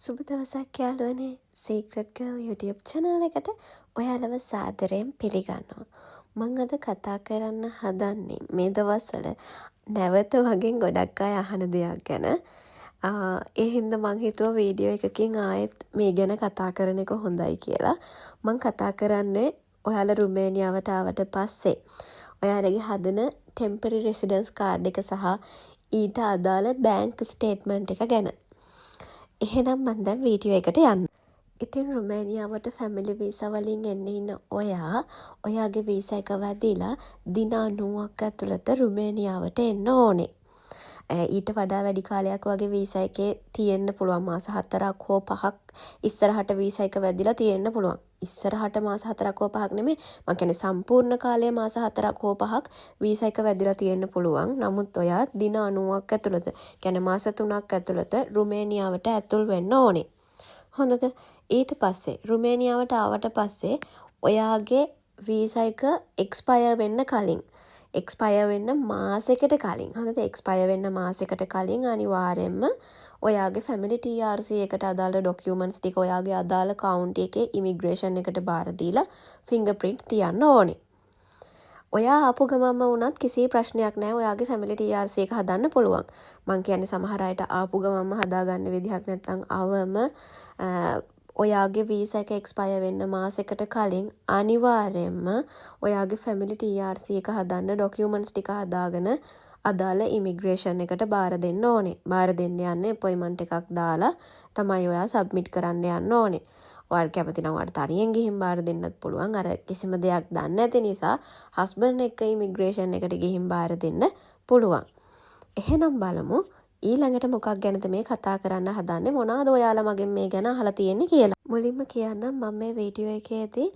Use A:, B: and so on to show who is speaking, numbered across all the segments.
A: සුබ දවසක් යාළුවනේ. සීක්‍රට් ගර්ල් YouTube channel එකට ඔයාලව සාදරයෙන් පිළිගන්නවා. මම අද කතා කරන්න හදන්නේ මේ දවස්වල නැවත වගේ ගොඩක් අය අහන දෙයක් ගැන. ඒ හින්දා මං හිතුවා වීඩියෝ එකකින් ආයෙත් මේ ගැන කතා කරන එක හොඳයි කියලා. මං කතා කරන්නේ ඔයාලා රුමේනියාවට ආවට පස්සේ ඔයාලගේ හදන temporary residence card එක සහ ඊට අදාළ bank statement එක ගැන. එහෙනම් මම දැන් වීඩියෝ එකට යන්න. ඉතින් රුමේනියාවට ෆැමිලි වීසා වලින් එන්න ඉන්න ඔයාගේ වීසා එක වැදිලා දින 90ක් ඇතුළත රුමේනියාවට එන්න ඕනේ. ඊට වඩා වැඩි කාලයක් වගේ වීසා එකේ තියෙන්න පුළුවන් මාස 4ක් හෝ 5ක් ඉස්සරහට වීසා එක වැදිලා තියෙන්න පුළුවන්. ඉස්සරහට මාස 4ක් හෝ 5ක් නෙමෙයි මම කියන්නේ සම්පූර්ණ කාලය මාස 4ක් හෝ 5ක් වීසා එක වැදිලා තියෙන්න පුළුවන්. නමුත් ඔයා දින 90ක් ඇතුළත කියන්නේ මාස 3ක් ඇතුළත රුමේනියාවට ඇතුල් වෙන්න ඕනේ. හොඳද? ඊට පස්සේ රුමේනියාවට ආවට පස්සේ ඔයාගේ වීසා එක එක්ස්පයර් වෙන්න කලින් එක්ස්පයර් වෙන්න මාසෙකට කලින් හොඳද? එක්ස්පයර් වෙන්න මාසෙකට කලින් අනිවාර්යයෙන්ම ඔයාගේ ෆැමිලි TRC එකට අදාළ ඩොකියුමන්ට්ස් ටික ඔයාගේ අදාළ කවුන්ටි එකේ ඉමිග්‍රේෂන් එකට බාර දීලා ෆින්ගර්ප්‍රින්ට් තියන්න ඕනේ. ඔයා ආපු ගමන්ම වුණත් කිසි ප්‍රශ්නයක් නැහැ. ඔයාගේ ෆැමිලි TRC එක හදන්න පුළුවන්. මං කියන්නේ සමහර අයට ආපු ගමන්ම හදාගන්න විදිහක් නැත්නම් අවම ඔයාගේ වීසා එක එක්ස්පයර් වෙන්න මාසෙකට කලින් අනිවාර්යයෙන්ම ඔයාගේ ෆැමිලි TRC එක හදන්න ඩොකියුමන්ට්ස් ටික හදාගෙන අදාළ ඉමිග්‍රේෂන් එකට බාර දෙන්න ඕනේ. බාර දෙන්න යන්නේ අපොයින්ට්මන්ට් එකක් දාලා තමයි ඔයා සබ්මිට් කරන්න යන්න ඕනේ. ඔයාලා කැමති නම් ඔයාලට තනියෙන් ගිහින් බාර දෙන්නත් පුළුවන්. අර කිසිම දෙයක් දන්නේ නැති නිසා හස්බන්ඩ් එක්ක ඉමිග්‍රේෂන් එකට ගිහින් බාර දෙන්න පුළුවන්. එහෙනම් බලමු ඊළඟට මොකක් ගැනද මේ කතා කරන්න හදන්නේ, මොනවාද ඔයාලා මගෙන් මේ ගැන අහලා තියෙන්නේ කියලා. මුලින්ම කියන්නම් මම මේ වීඩියෝ එකේදී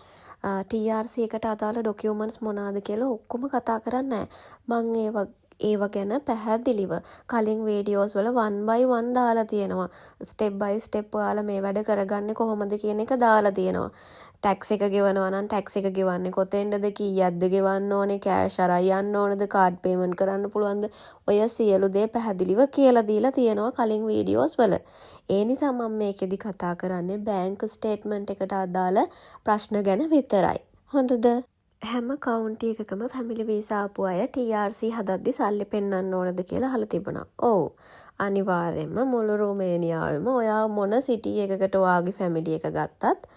A: TRC එකට අදාළ ඩොකියුමන්ට්ස් මොනවාද කියලා ඔක්කොම කතා කරන්නේ නැහැ. මම ඒව ගැන පැහැදිලිව කලින් වීඩියෝස් වල 1 by 1 දාලා තියෙනවා. ස්ටෙප් බයි ස්ටෙප් ඔයාලා මේ වැඩ කරගන්නේ කොහොමද කියන එක දාලා තියෙනවා. ටැක්ස් එක ගෙවනවා නම් ටැක්ස් එක ගෙවන්නේ කොතෙන්ද, කීයක්ද ගෙවන්න ඕනේ, කෑෂ් අරයි යන්න ඕනද, කාඩ් පේමන්ට් කරන්න පුළුවන්ද, ඔය සියලු දේ පැහැදිලිව කියලා දීලා තියෙනවා කලින් වීඩියෝස් වල. ඒ නිසා මම මේකෙදි කතා කරන්නේ බැංක් ස්ටේට්මන්ට් එකට අදාළ ප්‍රශ්න ගැන විතරයි. හොඳද? හැම කවුන්ටි එකකම ෆැමිලි වීසා ආපු අය TRC හදද්දි සල්ලි පෙන්වන්න ඕනද කියලා අහලා තිබුණා. ඔව්. අනිවාර්යයෙන්ම මුළු රුමේනියාවෙම ඔයා මොන සිටි එකකට ඔයාගේ ෆැමිලි එක ගත්තත්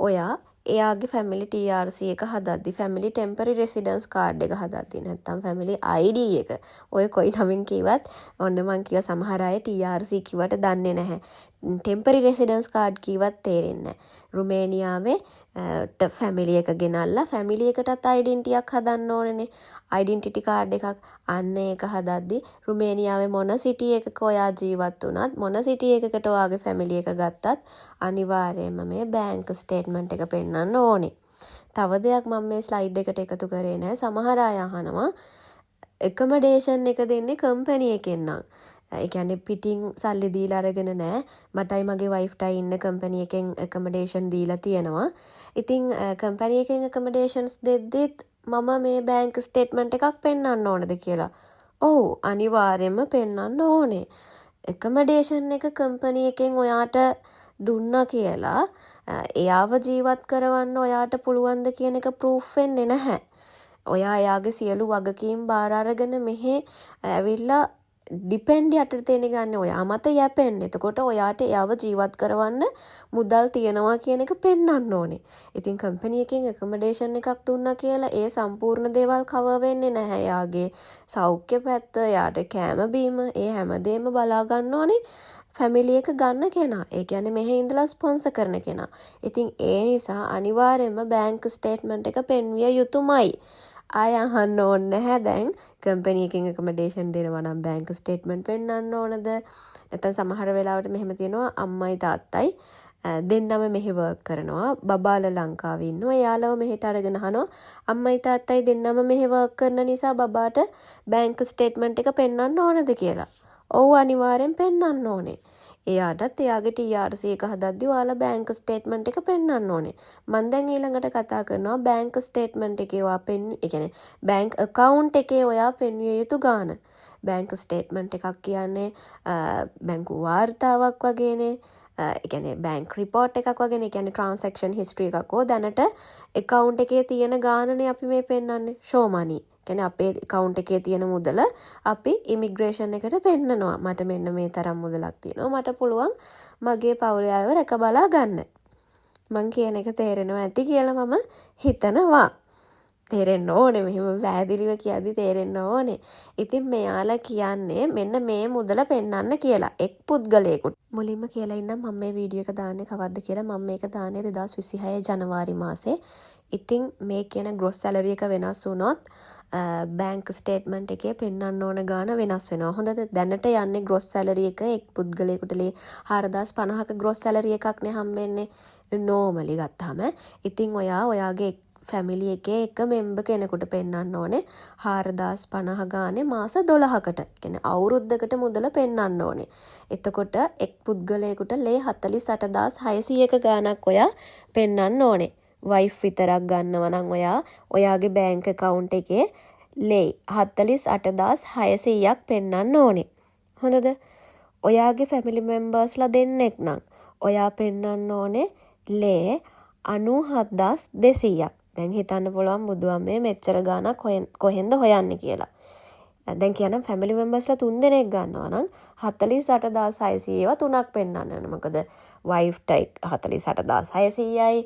A: ඔයා එයාගේ ෆැමිලි TRC එක හදද්දි ෆැමිලි ටෙම්පරරි රෙසිඩන්ස් කාඩ් එක හදද්දි නැත්නම් ෆැමිලි ID එක ඔය කොයි නමින් කිව්වත් ඔන්න මං කිව්වා සමහර අය TRC කිව්වට දන්නේ නැහැ. ටෙම්පරරි රෙසිඩන්ස් කාඩ් කිව්වත් තේරෙන්නේ නැහැ. රුමේනියාවේ ෆැමිලි එක ගෙනල්ලා ෆැමිලි එකටත් ඩෙන්ටිටි එකක් හදන්න ඕනනේ. ඩෙන්ටිටි කාඩ් එකක් අන්න ඒක හදද්දි රුමේනියාවේ මොන සිටි එකක ඔයා ජීවත් වුණත් මොන සිටි එකකට ඔයාගේ ෆැමිලි එක ගත්තත් අනිවාර්යයෙන්ම මේ බැංක් ස්ටේට්මන්ට් එක පෙන්වන්න ඕනේ. තව දෙයක් මම මේ ස්ලයිඩ් එකට එකතු කරේ නැහැ. සමහර අය අහනවා එකමඩේෂන් එක දෙන්නේ කම්පැනි එකෙන් නම්. ඒ කියන්නේ පිටින් සල්ලි දීලා අරගෙන නැහැ. මටයි මගේ වයිෆ්ටයි ඉන්න කම්පැනි එකෙන් එකමඩේෂන් දීලා තියෙනවා. ඉතින් කම්පැනි එකෙන් එකමඩේෂන්ස් දෙද්දිත් මම මේ බැංක් ස්ටේට්මන්ට් එකක් පෙන්වන්න ඕනද කියලා. ඔව් අනිවාර්යයෙන්ම පෙන්වන්න ඕනේ. එකමඩේෂන් එක කම්පැනි එකෙන් ඔයාට දුන්නා කියලා එයාව ජීවත් කරවන්න ඔයාට පුළුවන්ද කියන එක ප්‍රූෆ් වෙන්නේ නැහැ. ඔයා එයාගේ සියලු වගකීම් බාර අරගෙන මෙහෙ ඇවිල්ලා ඩිපෙන්ඩ් යටතේන ගන්න ඔයා මත යැපෙන්නේ. එතකොට ඔයාට එයාව ජීවත් කරවන්න මුදල් තියනවා කියන එක පෙන්වන්න ඕනේ. ඉතින් කම්පැනි එකෙන් එකමඩේෂන් එකක් දුන්නා කියලා ඒ සම්පූර්ණ දේවල් කවර් වෙන්නේ නැහැ. එයාගේ සෞඛ්‍ය පැත්ත, එයාට කෑම බීම, ඒ හැමදේම බලා ගන්න ඕනේ ෆැමිලි එක ගන්න කෙනා. ඒ කියන්නේ මෙහෙ ඉඳලා ස්පොන්සර් කරන කෙනා. ඉතින් ඒ නිසා අනිවාර්යයෙන්ම බැංක් ස්ටේට්මන්ට් එක පෙන්විය යුතුමයි. ආය අහන්න ඕනේ නැහැ දැන් කම්පැනි එකෙන් එකමඩේෂන් දෙනවා නම් බැංක් ස්ටේට්මන්ට් පෙන්වන්න ඕනද? නැත්නම් සමහර වෙලාවට මෙහෙම තියෙනවා අම්මයි තාත්තයි දෙන්නම මෙහෙ වර්ක් කරනවා. බබාලා ලංකාවේ ඉන්නවා. එයාලව මෙහෙට අරගෙන අහනවා අම්මයි තාත්තයි දෙන්නම මෙහෙ වර්ක් කරන නිසා බබාට බැංක් ස්ටේට්මන්ට් එක පෙන්වන්න ඕනද කියලා. ඔව් අනිවාර්යෙන් පෙන්වන්න ඕනේ. එයාටත් එයාගේ TRC එක හදද්දි ඔයාලා බැංක් ස්ටේට්මන්ට් එක පෙන්වන්න ඕනේ. මම දැන් ඊළඟට කතා කරනවා බැංක් ස්ටේට්මන්ට් එකේ ඔයා ඒ කියන්නේ බැංක් account එකේ ඔයා පෙන්විය යුතු ගාණ. බැංක් ස්ටේට්මන්ට් එකක් කියන්නේ බැංකු වාර්තාවක් වගේනේ. ඒ කියන්නේ බැංක් රිපෝට් එකක් වගේ නේ. කියන්නේ ට්‍රාන්සැක්ෂන් හිස්ටරි එකක්. දැනට account එකේ තියෙන ගානනේ අපි මේ පෙන්නන්නේ show money. කියන්නේ අපේ account එකේ තියෙන මුදල අපි ඉමිග්‍රේෂන් එකට පෙන්නනවා. මට මෙන්න මේ තරම් මුදලක් තියෙනවා. මට පුළුවන් මගේ පවුලේ අයව රැක බලා ගන්න. මං කියන එක තේරෙනවා ඇති කියලා මම හිතනවා. තේරෙන්න ඕනේ. මෙහෙම පැහැදිලිව කියද්දි තේරෙන්න ඕනේ. ඉතින් මෙයාලා කියන්නේ මෙන්න මේ මුදල පෙන්වන්න කියලා. එක් පුද්ගලයෙකුට. මුලින්ම කියලා ඉන්නම් මම මේ වීඩියෝ එක දාන්නේ කවද්ද කියලා. මම මේක දාන්නේ 2026 ජනවාරි මාසේ. ඉතින් මේ කියන gross salary එක වෙනස් වුණොත් බැංක් ස්ටේට්මන්ට් එකේ පෙන්වන්න ඕන ගාන වෙනස් වෙනවා. හොඳද? දැනට යන්නේ gross salary එක එක් පුද්ගලයෙකුට 4050ක gross salary එකක් නේ හම්බෙන්නේ. normally ගත්තාම. ඉතින් ඔයාගේ ෆැමිලි එකේ එක මෙම්බර් කෙනෙකුට පෙන්වන්න ඕනේ 4050 ගානේ මාස 12කට. කියන්නේ අවුරුද්දකට මුදල පෙන්වන්න ඕනේ. එතකොට එක් පුද්ගලයෙකුට 48600ක ගාණක් ඔයා පෙන්වන්න ඕනේ. වයිෆ් විතරක් ගන්නවා නම් ඔයාගේ බැංක් account එකේ 48600ක් පෙන්වන්න ඕනේ. හොඳද? ඔයාගේ ෆැමිලි මෙම්බර්ස්ලා දෙන්නෙක් නම් ඔයා පෙන්වන්න ඕනේ 97200ක්. දැන් හිතන්න පුළුවන් බුදුහාමේ මෙච්චර ගාණක් කොහෙන්ද හොයන්නේ කියලා. දැන් කියනම් ෆැමිලි මෙම්බර්ස්ලා 3 දෙනෙක් ගන්නවා නම් 48600ව 3ක් පෙන්වන්න ඕනේ. මොකද වයිෆ්ට 48600යි,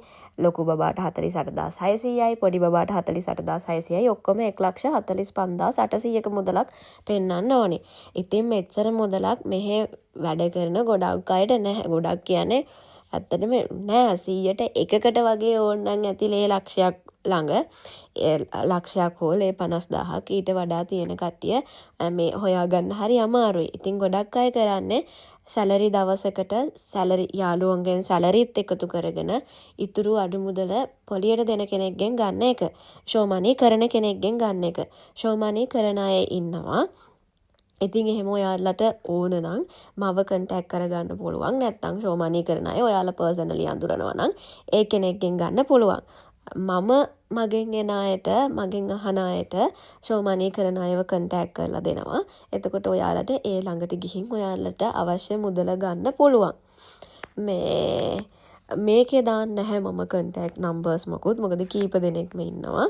A: ලොකු බබාට 48600යි, පොඩි බබාට 48600යි ඔක්කොම 145800ක මුදලක් පෙන්වන්න ඕනේ. ඉතින් මෙච්චර මුදලක් මෙහෙ වැඩ කරන ගොඩක් අයට නැහැ. ගොඩක් කියන්නේ ඇත්තටම නෑ 100ට එකකට වගේ ඕනනම් ඇතිලේ ලක්ෂයක් ළඟ ලක්ෂයක් හෝ 50000ක් ඊට වඩා තියෙන කට්ටිය මේ හොයාගන්න හරි අමාරුයි. ඉතින් ගොඩක් අය කරන්නේ සැලරි දවසකට සැලරි යාළුවන්ගෙන් සැලරිත් එකතු කරගෙන ඉතුරු අඩු මුදල පොලියට දෙන කෙනෙක්ගෙන් ගන්න එක. show money කරන කෙනෙක්ගෙන් ගන්න එක. show money කරන අය ඉන්නවා. ඉතින් එහෙම ඔයාලට ඕන නම් මව කන්ටැක්ට් කරගන්න පුළුවන්. නැත්නම් show money කරන අය ඔයාලා පර්සනලි අඳුරනවා නම් ඒ කෙනෙක්ගෙන් ගන්න පුළුවන්. මම මගෙන් එන අයට මගෙන් අහන අයට show money කරන අයව කන්ටැක්ට් කරලා දෙනවා. එතකොට ඔයාලට ඒ ළඟට ගිහින් ඔයාලට අවශ්‍ය මුදල ගන්න පුළුවන්. මේකේ දාන්න නැහැ මම කන්ටැක්ට් නම්බර්ස් මොකුත්. මොකද කීප දෙනෙක්ම ඉන්නවා.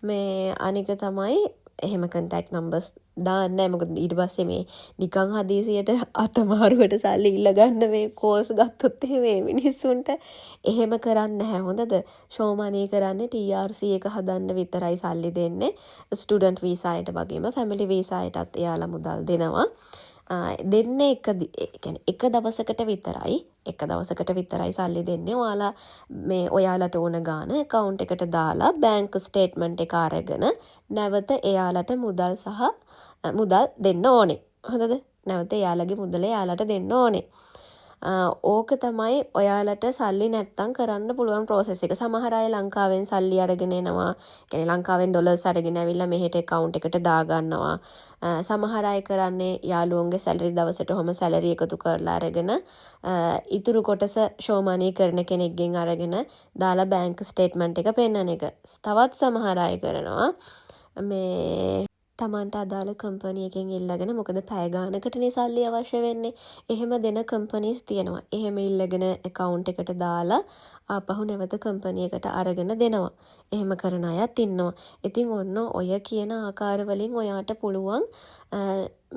A: මේ අනික තමයි එහෙම කන්ටැක්ට් නම්බර්ස් දාන්න නැහැ. මොකද ඊට පස්සේ මේ නිකන් හදිසියට අතමාරුවට සල්ලි ඉල්ල ගන්න මේ කෝස් ගත්තොත් එහෙම මිනිස්සුන්ට එහෙම කරන්න නැහැ. හොඳද? show money කරන්නේ TRC එක හදන්න විතරයි සල්ලි දෙන්නේ. ස්ටුඩන්ට් වීසා එකට වගේම ෆැමිලි වීසා එකටත් එයාලා මුදල් දෙනවා. දෙන්නේ එක දවසකට විතරයි සල්ලි දෙන්නේ. ඔයාලා මේ ඔයාලට ඕන ගාන account එකට දාලා බැංක් ස්ටේට්මන්ට් එක අරගෙන නැවත එයාලට මුදල් දෙන්න ඕනේ. හොඳද? නැවත එයාලගේ මුදල එයාලට දෙන්න ඕනේ. ඕක තමයි ඔයාලට සල්ලි නැත්තම් කරන්න පුළුවන් process එක. සමහර අය ලංකාවෙන් සල්ලි අරගෙන එනවා. කියන්නේ ලංකාවෙන් ඩොලර්ස් අරගෙන ඇවිල්ලා මෙහෙට account එකට දා ගන්නවා. සමහර අය කරන්නේ යාළුවන්ගේ සැලරි දවසට ඔහම සැලරි එකතු කරලා අරගෙන ඉතුරු කොටස show money කරන කෙනෙක්ගෙන් අරගෙන දාලා බැංක් ස්ටේට්මන්ට් එක පෙන්නන එක. තවත් සමහර අය කරනවා මේ තමන්ට අදාළ කම්පැනි එකෙන් ඉල්ලගෙන, මොකද පැය ගානකටනේ සල්ලි අවශ්‍ය වෙන්නේ. එහෙම දෙන කම්පැනිස් තියෙනවා. එහෙම ඉල්ලගෙන account එකට දාලා ආපහු නැවත කම්පැනි එකට අරගෙන දෙනවා. එහෙම කරන අයත් ඉන්නවා. ඉතින් ඔන්න ඔය කියන ආකාර වලින් ඔයාට පුළුවන්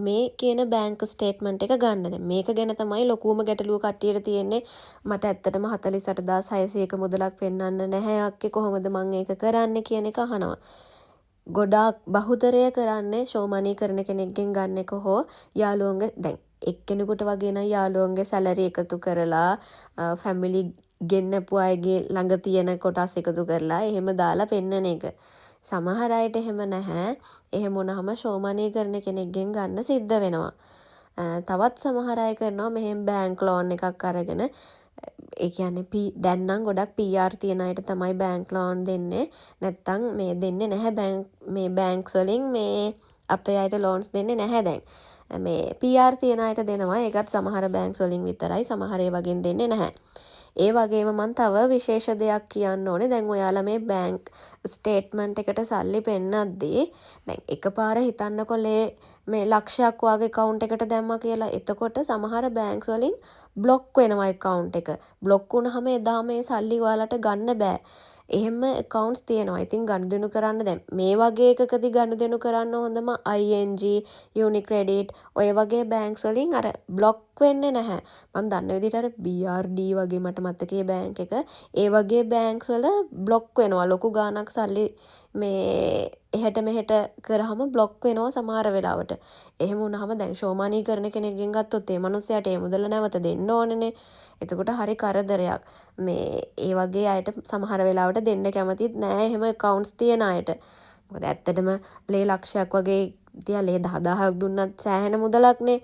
A: මේ කියන බැංක් ස්ටේට්මන්ට් එක ගන්න. දැන් මේක ගැන තමයි ලොකුම ගැටලුව කට්ටියට තියෙන්නේ. මට ඇත්තටම 48600ක මුදලක් පෙන්වන්න නැහැ අක්කේ, කොහොමද මම ඒක කරන්නේ කියන එක අහනවා. ගොඩාක් බහුතරය කරන්නේ show money කරන කෙනෙක්ගෙන් ගන්න එක හෝ යාළුවන්ගේ දැන් එක්කෙනෙකුට වගේ නම් යාළුවන්ගේ සැලරි එකතු කරලා ෆැමිලි ගෙන්නපු අයගේ ළඟ තියෙන කොටස් එකතු කරලා එහෙම දාලා පෙන්නන එක. සමහර අයට එහෙම නැහැ. එහෙම වුණාම show money කරන කෙනෙක්ගෙන් ගන්න සිද්ධ වෙනවා. තවත් සමහර අය කරනවා මෙහෙම බැංක් ලෝන් එකක් අරගෙන, ඒ කියන්නේ දැන් නම් ගොඩක් PR තියන අයට තමයි බැංක් ලෝන් දෙන්නේ. නැත්තම් මේ දෙන්නේ නැහැ මේ බැංක්ස් වලින් මේ අපේ අයට ලෝන්ස් දෙන්නේ නැහැ දැන්. මේ PR තියන අයට දෙනවා. ඒකත් සමහර බැංක්ස් වලින් විතරයි. සමහර ඒ වගේන් දෙන්නේ නැහැ. ඒ වගේම මම තව විශේෂ දෙයක් කියන්න ඕනේ. දැන් ඔයාලා මේ බැංක් ස්ටේට්මන්ට් එකට සල්ලි පෙන්නද්දී දැන් එකපාර හිතන්නකොලේ මේ ලක්ෂයක් වගේ account එකට දැම්මා කියලා. එතකොට සමහර banks වලින් block වෙනවා account එක. block වුණාම එදා මේ සල්ලි ඔයාලට ගන්න බෑ. එහෙම accounts තියෙනවා. ඉතින් ගනුදෙනු කරන්න දැන් මේ වගේ එකකදී ගනුදෙනු කරන්න හොඳම ING, Unicredit ඔය වගේ banks වලින් අර block වෙන්නේ නැහැ. මම දන්න විදිහට අර BRD වගේ මට මතකයේ bank එක ඒ වගේ banks වල block වෙනවා. ලොකු ගාණක් සල්ලි මේ එහෙට මෙහෙට කරාම block වෙනවා සමහර වෙලාවට. එහෙම වුණාම දැන් ෂෝමානී කරන කෙනෙක්ගෙන් ගත්තොත් ඒ මනුස්සයාට ඒ මුදල නැවත දෙන්න ඕනේනේ. එතකොට හරි කරදරයක්. මේ ඒ වගේ අයට සමහර වෙලාවට දෙන්න කැමතිත් නෑ එහෙම accounts තියන අයට. මොකද ඇත්තටම ලේ ලක්ෂයක් වගේ තියා ලේ 10000ක් දුන්නත් සෑහෙන මුදලක්නේ.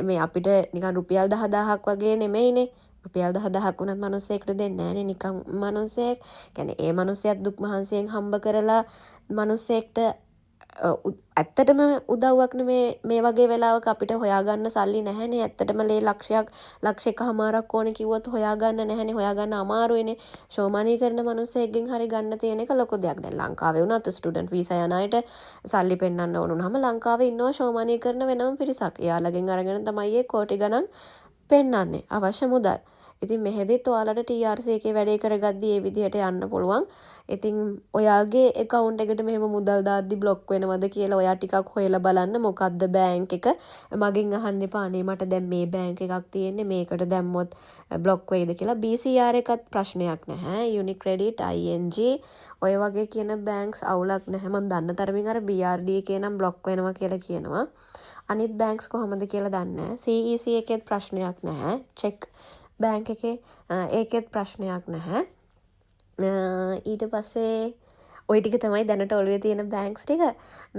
A: මේ අපිට නිකන් රුපියල් 10000ක් වගේ නෙමෙයිනේ. රුපියල් 10000ක් උනත් මිනිස්සෙක්ට දෙන්නේ නැහනේ නිකන් මිනිස්සෙක්. කියන්නේ ඒ මිනිස්සයත් දුක් මහන්සියෙන් හම්බ කරලා මිනිස්සෙක්ට ඇත්තටම උදව්වක් නෙමේ මේ වගේ වෙලාවක අපිට හොයාගන්න සල්ලි නැහැනේ. ඇත්තටම ලේ ලක්ෂ එකමාරක් ඕනේ කිව්වොත් හොයාගන්න නැහැනේ. හොයාගන්න අමාරුයිනේ. ෂෝමානී කරන මිනිස්සෙක්ගෙන් හරි ගන්න තියෙන එක ලොකු දෙයක්. දැන් ලංකාවේ වුණත් ස්ටුඩන්ට් වීසා යන අයට සල්ලි පෙන්නන්න ඕන වුණාම ලංකාවේ ඉන්නවා ෂෝමානී කරන වෙනම පිරිසක්. එයාලගෙන් අරගෙන තමයි ඒ කෝටි ගණන් පෙන්නන්නේ අවශ්‍ය මුදල්. ඉතින් මෙහෙදිත් ඔයාලට TRC එකේ වැඩේ කරගද්දි ඒ විදිහට යන්න පුළුවන්. ඉතින් ඔයාගේ account එකට මෙහෙම මුදල් දාද්දි block වෙනවද කියලා ඔයා ටිකක් හොයලා බලන්න. මොකද්ද bank එක? මගෙන් අහන්න එපා අනේ මට දැන් මේ bank එකක් තියෙන්නේ මේකට දැම්මොත් block වෙයිද කියලා. BCR එකත් ප්‍රශ්නයක් නැහැ. Unicredit, ING ඔය වගේ කියන banks අවුලක් නැහැ. මම දන්න තරමින් අර BRD එකේ නම් block වෙනවා කියලා කියනවා. අනිත් banks කොහොමද කියලා දන්නේ නැහැ. CEC එකේත් ප්‍රශ්නයක් නැහැ. check බෑන්ක් එකේ ඒකෙත් ප්‍රශ්නයක් නැහැ. ඊට පස්සේ ওই ටික තමයි දැනට ඔළුවේ තියෙන බෑන්ක්ස් ටික.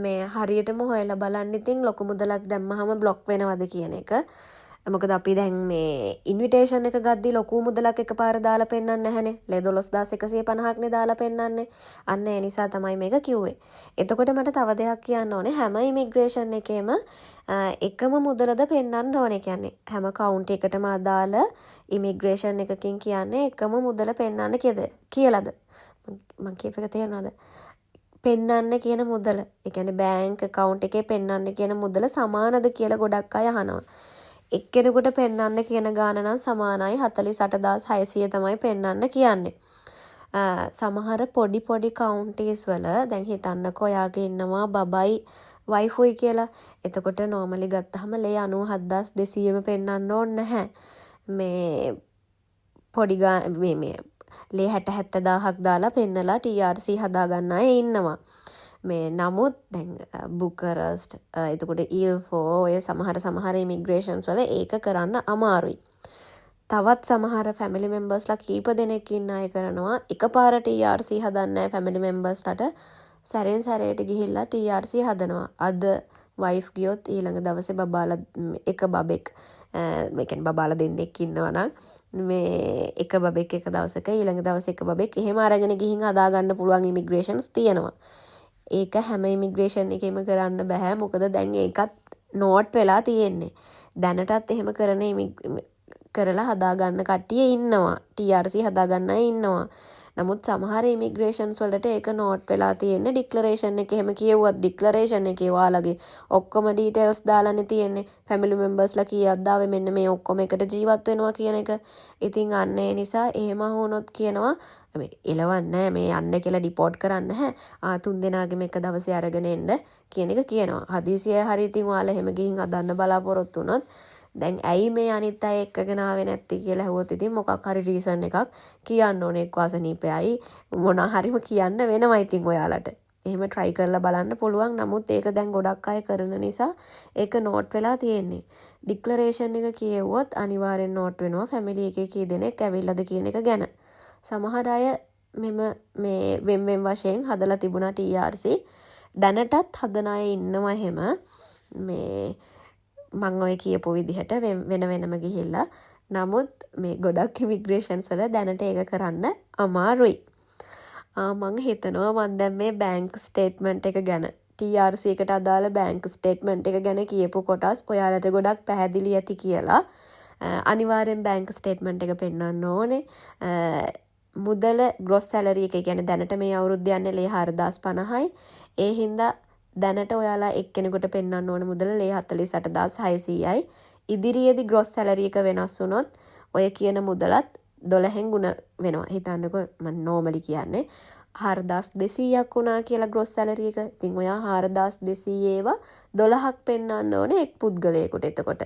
A: මේ හරියටම හොයලා බලන්න ඉතින් ලොකු මුදලක් දැම්මහම බ්ලොක් වෙනවද කියන එක. මොකද අපි දැන් මේ ඉන්විටේෂන් එක ගද්දි ලොකු මුදලක් එකපාර දාලා පෙන්නන්නේ නැහනේ. ලේ 12150ක් නේ දාලා පෙන්නන්නේ. අන්න ඒ නිසා තමයි මේක කිව්වේ. එතකොට මට තව දෙයක් කියන්න ඕනේ. හැම ඉමිග්‍රේෂන් එකේම එකම මුදලද පෙන්වන්න ඕනේ. කියන්නේ හැම කවුන්ටි එකටම අදාළ ඉමිග්‍රේෂන් එකකින් කියන්නේ එකම මුදල පෙන්වන්න කියලාද? මම කියප එක තේරෙනවද? පෙන්වන්න කියන මුදල. ඒ කියන්නේ බැංක් account එකේ පෙන්වන්න කියන මුදල සමානද කියලා ගොඩක් අය අහනවා. එක්කෙනෙකුට පෙන්වන්න කියන ගාණ නම් සමානයි 48600 තමයි පෙන්වන්න කියන්නේ. සමහර පොඩි කවුන්ටිස් වල දැන් හිතන්නකෝ ඔයාගේ ඉන්නවා බබයි වයිෆුයි කියලා. එතකොට normally ගත්තාම ලේ 97200ම පෙන්වන්න ඕනේ නැහැ. මේ පොඩි මේ ලේ 60000ක් දාලා පෙන්නලා TRC හදා ගන්න අය ඉන්නවා. මේ නමුත් දැන් බුකරස්ට් එතකොට ඊල්ෆෝ ඔය සමහර ඉමිග්‍රේෂන්ස් වල ඒක කරන්න අමාරුයි. තවත් සමහර ෆැමිලි මෙම්බර්ස්ලා කීප දෙනෙක් ඉන්න අය කරනවා එකපාර TRC හදන්නේ ෆැමිලි මෙම්බර්ස්ලාට සැරෙන් සැරේට ගිහිල්ලා TRC හදනවා. අද වයිෆ් ගියොත් ඊළඟ දවසේ බබාලා එක බබෙක් මේ කියන්නේ බබාලා දෙන්නෙක් ඉන්නවා නම් මේ එක බබෙක් එක දවසක ඊළඟ දවසේ එක බබෙක් එහෙම අරගෙන ගිහින් හදා ගන්න පුළුවන් ඉමිග්‍රේෂන්ස් තියෙනවා. ඒක හැම ඉමිග්‍රේෂන් එකෙම කරන්න බෑ. මොකද දැන් ඒකත් නෝට් වෙලා තියෙන්නේ. දැනටත් එහෙම කරලා හදාගන්න කට්ටිය ඉන්නවා. TRC හදාගන්න අය ඉන්නවා. නමුත් සමහර ඉමිග්‍රේෂන්ස් වලට ඒක නෝට් වෙලා තියෙන්නේ ඩික්ලරේෂන් එකේ. එහෙම කියුවත් ඩික්ලරේෂන් එකේ ඔයාලගේ ඔක්කොම ඩීටේල්ස් දාලානේ තියෙන්නේ. ෆැමිලි මෙම්බර්ස්ලා කීයක් දාවේ මෙන්න මේ ඔක්කොම එකට ජීවත් වෙනවා කියන එක. ඉතින් අන්න ඒ නිසා එහෙම වුණොත් කියනවා මේ එලවන්නේ මේ යන්න කියලා ඩිපෝට් කරන්න නැහැ. 3 දෙනාගෙම එක දවසේ අරගෙන එන්න කියන එක කියනවා. හදිසියෙ හරි ඉතින් ඔයාලා එහෙම ගිහින් අදන්න බලාපොරොත්තු වුණොත් දැන් ඇයි මේ අනිත් අය එක්කගෙන ආවේ නැත්තේ කියලා ඇහුවොත් ඉතින් මොකක් හරි රීසන් එකක් කියන්න ඕනේ. එක්ක අසනීපයයි මොනවා හරිම කියන්න වෙනවා ඉතින් ඔයාලට. එහෙම try කරලා බලන්න පුළුවන්. නමුත් ඒක දැන් ගොඩක් අය කරන නිසා ඒක නෝට් වෙලා තියෙන්නේ. ඩික්ලරේෂන් එක කියෙව්වොත් අනිවාර්යෙන් නෝට් වෙනවා ෆැමිලි එකේ කී දෙනෙක් ඇවිල්ලාද කියන එක ගැන. සමහර අය මේ වෙන් වශයෙන් හදලා තිබුණා TRC. දැනටත් හදන අය ඉන්නවා එහෙම. මේ මම ඔය කියපු විදිහට වෙන වෙනම ගිහිල්ලා. නමුත් මේ ගොඩක් ඉමිග්‍රේෂන්ස් වල දැනට ඒක කරන්න අමාරුයි. මම හිතනවා මම දැන් මේ බැංක් ස්ටේට්මන්ට් එක ගැන TRC එකට අදාළ බැංක් ස්ටේට්මන්ට් එක ගැන කියපු කොටස් ඔයාලට ගොඩක් පැහැදිලි ඇති කියලා. අනිවාර්යෙන් බැංක් ස්ටේට්මන්ට් එක පෙන්වන්න ඕනේ. මුදල ග්‍රොස් සැලරි එක කියන්නේ දැනට මේ අවුරුද්ද යන්නේ ලේ 4050යි. ඒ හින්දා දැනට ඔයාලා එක්කෙනෙකුට පෙන්වන්න ඕන මුදල ලේ 48600යි. ඉදිරියේදී gross salary එක වෙනස් වුණොත් ඔය කියන මුදලත් 12න් ගුණ වෙනවා. හිතන්නකෝ මම normally කියන්නේ 4200ක් වුණා කියලා gross salary එක. ඉතින් ඔයා 4200 ඒවා 12ක් පෙන්වන්න ඕනේ එක් පුද්ගලයෙකුට. එතකොට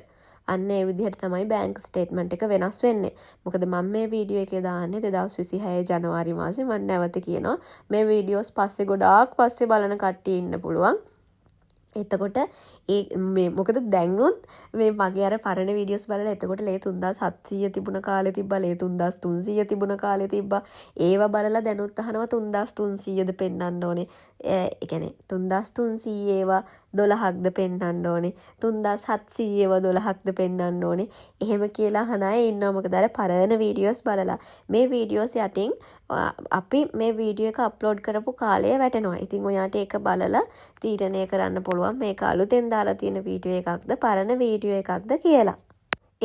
A: අන්න ඒ විදිහට තමයි බැංක් ස්ටේට්මන්ට් එක වෙනස් වෙන්නේ. මොකද මම මේ වීඩියෝ එකේ දාන්නේ 2026 ජනවාරි මාසේ. මම නැවත කියනවා මේ වීඩියෝස් පස්සේ ගොඩාක් පස්සේ බලන කට්ටිය ඉන්න පුළුවන්. එතකොට මේ මොකද දැන්නුත් මේ මගේ අර පරණ වීඩියෝස් බලලා එතකොට ලේ 3700 තිබුණ කාලේ තිබ්බා, ලේ 3300 තිබුණ කාලේ තිබ්බා. ඒව බලලා දැනුත් අහනවා 3300ද පෙන්වන්න ඕනේ. ඒ කියන්නේ 3300 ඒවා 12ක්ද පෙන්වන්න ඕනේ. 3700 ඒවා 12ක්ද පෙන්වන්න ඕනේ. එහෙම කියලා අහන අය ඉන්නවා. මොකද අර පරණ වීඩියෝස් බලලා මේ වීඩියෝස් යටින් අපි මේ වීඩියෝ එක අප්ලෝඩ් කරපු කාලය වැටෙනවා. ඉතින් ඔයාට ඒක බලලා තීරණය කරන්න පුළුවන් මේක අලුතෙන් දාලා තියෙන වීඩියෝ එකක්ද පරණ වීඩියෝ එකක්ද කියලා.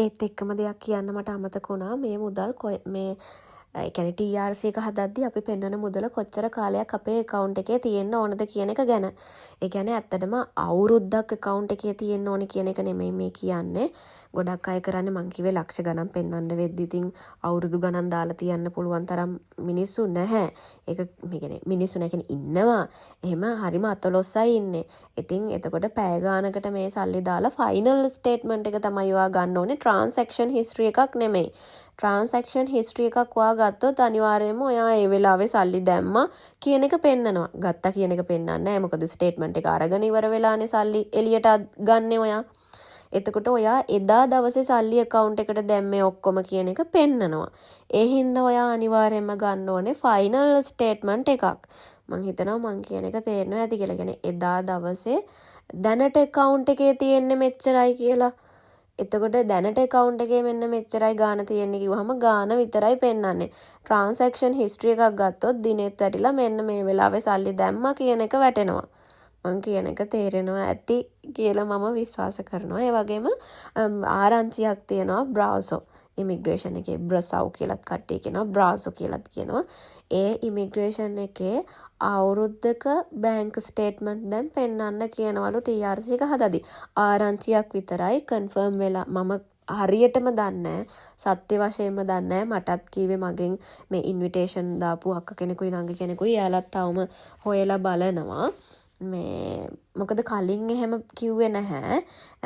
A: ඒත් එක්කම දෙයක් කියන්න මට අමතක වුණා. මේ මුදල් මේ ඒ කියන්නේ TRC එක හදද්දී අපි පෙන්වන මුදල කොච්චර කාලයක් අපේ account එකේ තියෙන්න ඕනද කියන එක ගැන. ඒ කියන්නේ ඇත්තටම අවුරුද්දක් account එකේ තියෙන්න ඕනේ කියන එක නෙමෙයි මේ කියන්නේ. ගොඩක් අය කරන්නේ මං කිව්වේ ලක්ෂ ගණන් පෙන්වන්න වෙද්දි ඉතින් අවුරුදු ගණන් දාලා තියන්න පුළුවන් තරම් මිනිස්සු නැහැ. ඒක මේ කියන්නේ මිනිස්සු නැහැ කියන්නේ ඉන්නවා. එහෙම හරිම අතලොස්සයි ඉන්නේ. ඉතින් එතකොට පැය ගානකට මේ සල්ලි දාලා ෆයිනල් ස්ටේට්මන්ට් එක තමයි ඔයා ගන්න ඕනේ. ට්‍රාන්සැක්ෂන් හිස්ටරි එකක් නෙමෙයි. ට්‍රාන්සැක්ෂන් හිස්ටරි එකක් ඔයා ගත්තොත් අනිවාර්යයෙන්ම ඔයා ඒ වෙලාවේ සල්ලි දැම්මා කියන එක පෙන්නනවා. ගත්තා කියන එක පෙන්නන්නේ නැහැ. මොකද ස්ටේට්මන්ට් එක අරගෙන ඉවර වෙලානේ සල්ලි එළියට ගන්නෙ ඔයා. එතකොට ඔයා එදා දවසේ සල්ලි account එකට දැම්මේ ඔක්කොම කියන එක පෙන්නනවා. ඒ හින්දා ඔයා අනිවාර්යයෙන්ම ගන්න ඕනේ ෆයිනල් ස්ටේට්මන්ට් එකක්. මං හිතනවා මං කියන එක තේරෙනවා ඇති කියලා. කියන්නේ එදා දවසේ දැනට account එකේ තියෙන්නේ මෙච්චරයි කියලා. එතකොට දැනට account එකේ මෙන්න මෙච්චරයි ගාන තියෙන්නේ කිව්වහම ගාන විතරයි පෙන්වන්නේ. transaction history එකක් ගත්තොත් දිනෙත් වැටිලා මෙන්න මේ වෙලාවේ සල්ලි දැම්මා කියන එක වැටෙනවා. මං කියන එක තේරෙනවා ඇති කියලා මම විශ්වාස කරනවා. ඒ වගේම ආරංචියක් තියෙනවා බ්‍රාසෝ ඉමිග්‍රේෂන් එකේ බ්‍රසව් කියලාත් කට්ටිය කියනවා බ්‍රාසෝ කියලාත් කියනවා. ඒ ඉමිග්‍රේෂන් එකේ අවුරුද්දක බැංක් ස්ටේට්මන්ට් දැන් පෙන්වන්න කියනවලු TRC එක හදදී. ආරංචියක් විතරයි කන්ෆර්ම් වෙලා මම හරියටම දන්නේ සත්‍ය වශයෙන්ම දන්නේ මටත් කීවේ මගෙන් මේ ඉන්විටේෂන් දාපු අක්ක කෙනෙකුයි නංගි කෙනෙකුයි යාලත් තවම හොයලා බලනවා. මේ මොකද කලින් එහෙම කිව්වේ නැහැ.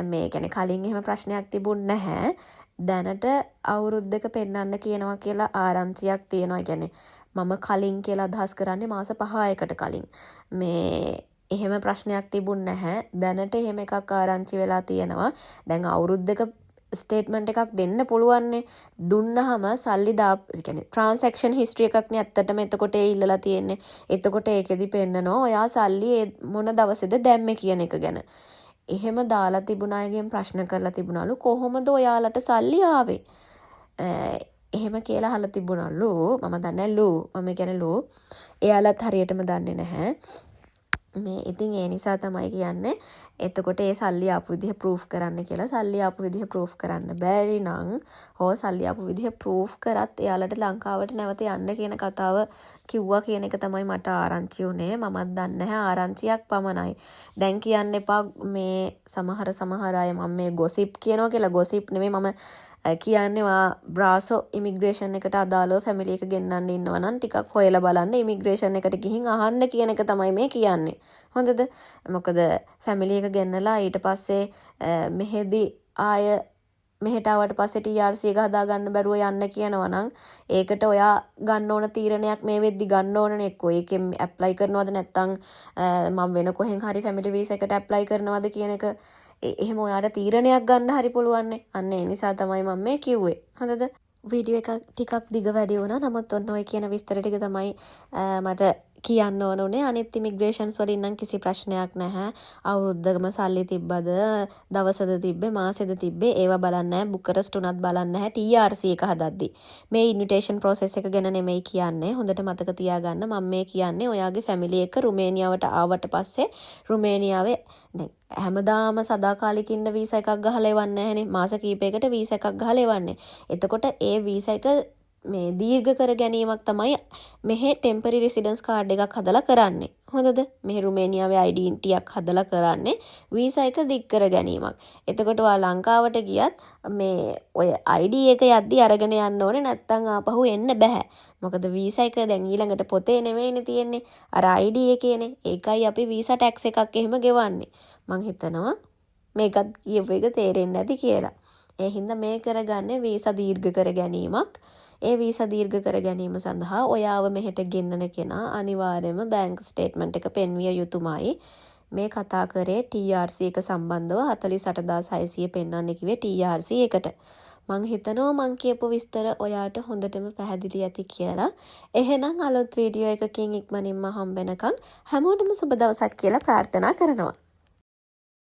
A: මේ කියන්නේ කලින් එහෙම ප්‍රශ්නයක් තිබුණ නැහැ. දැනට අවුරුද්දක පෙන්වන්න කියනවා කියලා ආරංචියක් තියෙනවා. කියන්නේ මම කලින් කියලා අදහස් කරන්නේ මාස 5කට කලින්. මේ එහෙම ප්‍රශ්නයක් තිබුණ නැහැ. දැනට එහෙම එකක් ආරංචි වෙලා තියෙනවා. දැන් අවුරුද්දක ස්ටේට්මන්ට් එකක් දෙන්න පුළුවන්නේ. දුන්නහම සල්ලි කියන්නේ ට්‍රාන්සැක්ෂන් හිස්ටරි එකක් නේ ඇත්තටම එතකොට ඒ ඉල්ලලා තියෙන්නේ. එතකොට ඒකෙදි පෙන්නනවා ඔයා සල්ලි මොන දවසේද දැම්මේ කියන එක ගැන. එහෙම දාලා තිබුණ අයගෙන් ප්‍රශ්න කරලා තිබුණලු කොහොමද ඔයාලට සල්ලි ආවේ? එහෙම කියලා අහලා තිබුණලු. මම දන්නේ මම කියන්නේ ලෝ. එයාලත් හරියටම දන්නේ නැහැ. මේ ඉතින් ඒ නිසා තමයි කියන්නේ එතකොට ඒ සල්ලි ආපු විදිහ ප්‍රූෆ් කරන්න කියලා. සල්ලි ආපු විදිහ ප්‍රූෆ් කරන්න බැරි නම් හෝ සල්ලි ආපු විදිහ ප්‍රූෆ් කරත් එයාලට ලංකාවට නැවත යන්න කියන කතාව කිව්වා කියන එක තමයි මට ආරංචි උනේ. මමත් දන්නේ නැහැ ආරංචියක් පමණයි. දැන් කියන්න එපා මේ සමහර අය මම මේ ගොසිප් කියනවා කියලා. ගොසිප් නෙමෙයි මම කියන්නේ බ්‍රාසෝ ඉමිග්‍රේෂන් එකට අදාළව ෆැමිලි එක ගෙන්නන්න ඉන්නවා නම් ටිකක් හොයලා බලන්න ඉමිග්‍රේෂන් එකට ගිහින් අහන්න කියන එක තමයි මේ කියන්නේ. හොඳද? මොකද ෆැමිලි එක ගෙන්නලා ඊට පස්සේ මෙහෙදි ආය මෙහෙට ආවට පස්සේ TRC එක හදා ගන්න බැරුව යන්න කියනවා නම් ඒකට ඔයා ගන්න ඕන තීරණයක් මේ වෙද්දි ගන්න ඕනනේ. එක්කෝ ඒකෙන් ඇප්ලයි කරනවද නැත්නම් මම වෙන කොහෙන් හරි ෆැමිලි වීසා එකට ඇප්ලයි කරනවද කියන එක එහෙම ඔයාට තීරණයක් ගන්න හරි පුළුවන්නේ. අන්න ඒ නිසා තමයි මම මේ කිව්වේ. හොඳද? වීඩියෝ එක ටිකක් දිග වැඩි වුණා. නමුත් ඔන්න ඔය කියන විස්තර ටික තමයි මට කියන්න ඕන උනේ. අනිත් ඉමිග්‍රේෂන්ස් වලින් නම් කිසි ප්‍රශ්නයක් නැහැ. අවුරුද්දකම සල්ලි තිබ්බද, දවසද තිබ්බේ, මාසෙද තිබ්බේ ඒවා බලන්නේ නැහැ. බුකරස්ට් උනත් බලන්නේ නැහැ. TRC එක හදද්දි. මේ ඉන්විටේෂන් ප්‍රොසෙස් එක ගැන නෙමෙයි කියන්නේ. හොඳට මතක තියාගන්න. මම මේ කියන්නේ ඔයාගේ ෆැමිලි එක රුමේනියාවට ආවට පස්සේ රුමේනියාවේ දැන් හැමදාම සදාකාලික ඉන්න වීසා එකක් ගහලා එවන්නේ නැහනේ. මාස කීපයකට වීසා එකක් ගහලා එවන්නේ. එතකොට ඒ වීසා එක මේ දීර්ඝ කර ගැනීමක් තමයි මෙහෙ ටෙම්පරරි රෙසිඩන්ස් කාඩ් එකක් හදලා කරන්නේ. හොඳද? මේ රුමේනියාවේ ඩෙන්ටියක් හදලා කරන්නේ වීසා එක දික් කර ගැනීමක්. එතකොට ඔයා ලංකාවට ගියත් මේ ඔය ID එක යද්දි අරගෙන යන්න ඕනේ නැත්නම් ආපහු එන්න බෑ. මොකද වීසා එක දැන් ඊළඟට පොතේ නෙවෙයිනේ තියෙන්නේ. අර ID එකේනේ. ඒකයි අපි වීසා ටැක්ස් එකක් එහෙම ගෙවන්නේ. මං හිතනවා මේකත් කියපු එක තේරෙන්නේ නැති කියලා. ඒ හින්දා මේ කරගන්නේ වීසා දීර්ඝ කර ගැනීමක්. ඒ වීසා දීර්ඝ කර ගැනීම සඳහා ඔයාව මෙහෙට ගෙන්නන කෙනා අනිවාර්යයෙන්ම බැංක් ස්ටේට්මන්ට් එක පෙන්විය යුතුමයි. මේ කතා කරේ TRC එක සම්බන්ධව 48600 පෙන්වන්න කිව්වේ TRC එකට. මං හිතනවා මං කියපු විස්තර ඔයාට හොඳටම පැහැදිලි ඇති කියලා. එහෙනම් අලුත් වීඩියෝ එකකින් ඉක්මනින්ම හම්බෙනකන් හැමෝටම සුබ දවසක් කියලා ප්‍රාර්ථනා කරනවා.